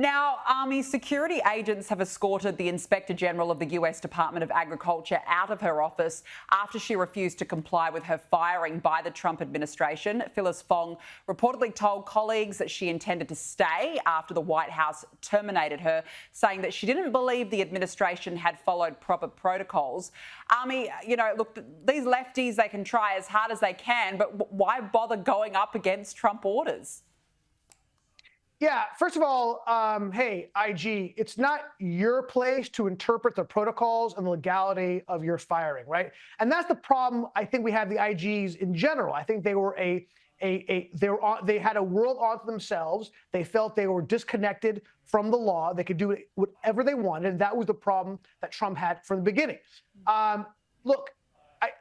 Now, Army security agents have escorted the Inspector General of the US Department of Agriculture out of her office after she refused to comply with her firing by the Trump administration. Phyllis Fong reportedly told colleagues that she intended to stay after the White House terminated her, saying that she didn't believe the administration had followed proper protocols. Army, look, these lefties, they can try as hard as they can, but why bother going up against Trump orders? Yeah, first of all, hey, IG, it's not your place to interpret the protocols and the legality of your firing, right? And that's the problem I think we have the IGs in general. I think they were they had a world onto themselves. They felt they were disconnected from the law. They could do whatever they wanted. And that was the problem that Trump had from the beginning. Look,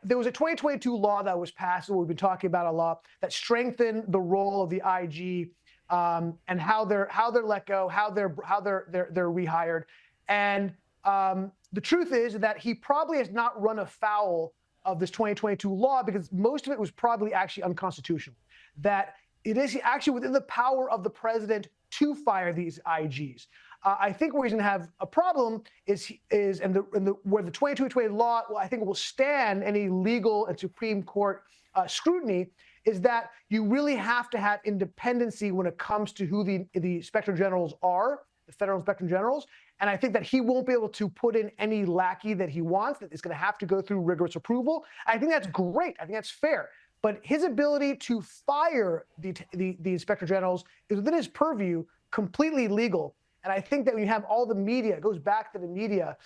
there was a 2022 law that was passed, that we've been talking about a lot, that strengthened the role of the IG and how they're let go, how they're rehired. And the truth is that he probably has not run afoul of this 2022 law because most of it was probably actually unconstitutional. That it is actually within the power of the president to fire these IGs. I think where he's going to have a problem where the 2022 law, I think, will stand any legal and Supreme Court scrutiny, is that you really have to have independency when it comes to who the inspector generals are, the federal inspector generals. And I think that he won't be able to put in any lackey that he wants, that is going to have to go through rigorous approval. I think that's great. I think that's fair. But his ability to fire the inspector generals is within his purview, completely legal. And I think that when you have all the media, it goes back to the media,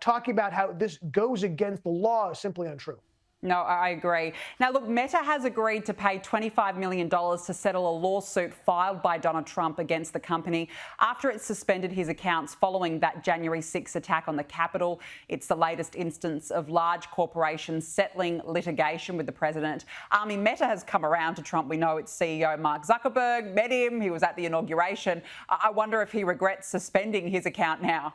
talking about how this goes against the law is simply untrue. No, I agree. Now, look, Meta has agreed to pay $25 million to settle a lawsuit filed by Donald Trump against the company after it suspended his accounts following that January 6 attack on the Capitol. It's the latest instance of large corporations settling litigation with the president. Meta has come around to Trump. We know its CEO, Mark Zuckerberg, met him. He was at the inauguration. I wonder if he regrets suspending his account now.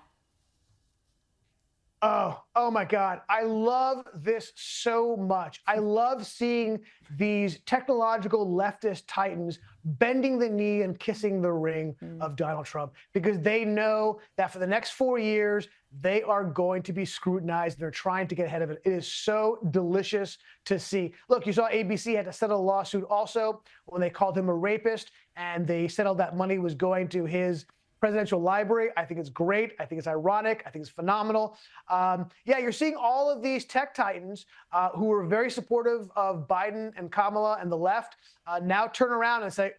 Oh my God. I love this so much. I love seeing these technological leftist titans bending the knee and kissing the ring of Donald Trump, because they know that for the next 4 years, they are going to be scrutinized. They're trying to get ahead of it. It is so delicious to see. Look, you saw ABC had to settle a lawsuit also when they called him a rapist, and they settled that money was going to his presidential library. I think it's great. I think it's ironic. I think it's phenomenal. Yeah, you're seeing all of these tech titans who were very supportive of Biden and Kamala and the left now turn around and say,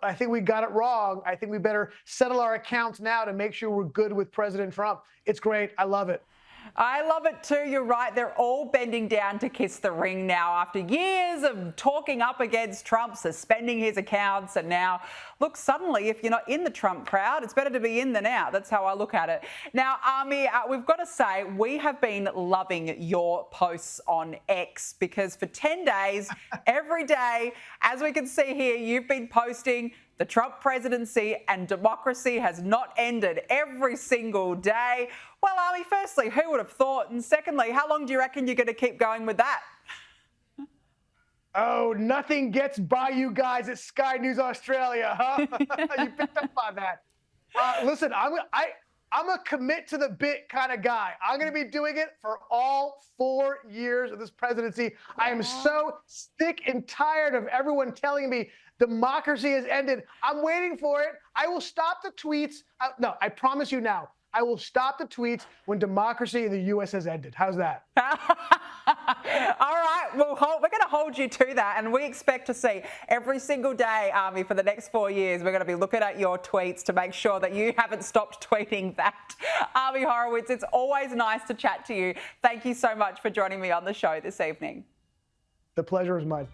I think we got it wrong. I think we better settle our accounts now to make sure we're good with President Trump. It's great. I love it. I love it too. You're right. They're all bending down to kiss the ring now after years of talking up against Trump, suspending his accounts. And now, look, suddenly, if you're not in the Trump crowd, it's better to be in than out. That's how I look at it. Now, Ami, we've got to say, we have been loving your posts on X because for 10 days, every day, as we can see here, you've been posting the Trump presidency and democracy has not ended every single day. Well, Ami, firstly, who would have thought? And secondly, how long do you reckon you're going to keep going with that? Oh, nothing gets by you guys at Sky News Australia, huh? You picked up on that. Listen, I'm a commit to the bit kind of guy. I'm going to be doing it for all 4 years of this presidency. I am so sick and tired of everyone telling me democracy has ended. I'm waiting for it. I will stop the tweets. No, I promise you now. I will stop the tweets when democracy in the U.S. has ended. How's that? All right. Well, we're going to hold you to that. And we expect to see every single day, Ami, for the next 4 years, we're going to be looking at your tweets to make sure that you haven't stopped tweeting that. Ami Horowitz, it's always nice to chat to you. Thank you so much for joining me on the show this evening. The pleasure is mine.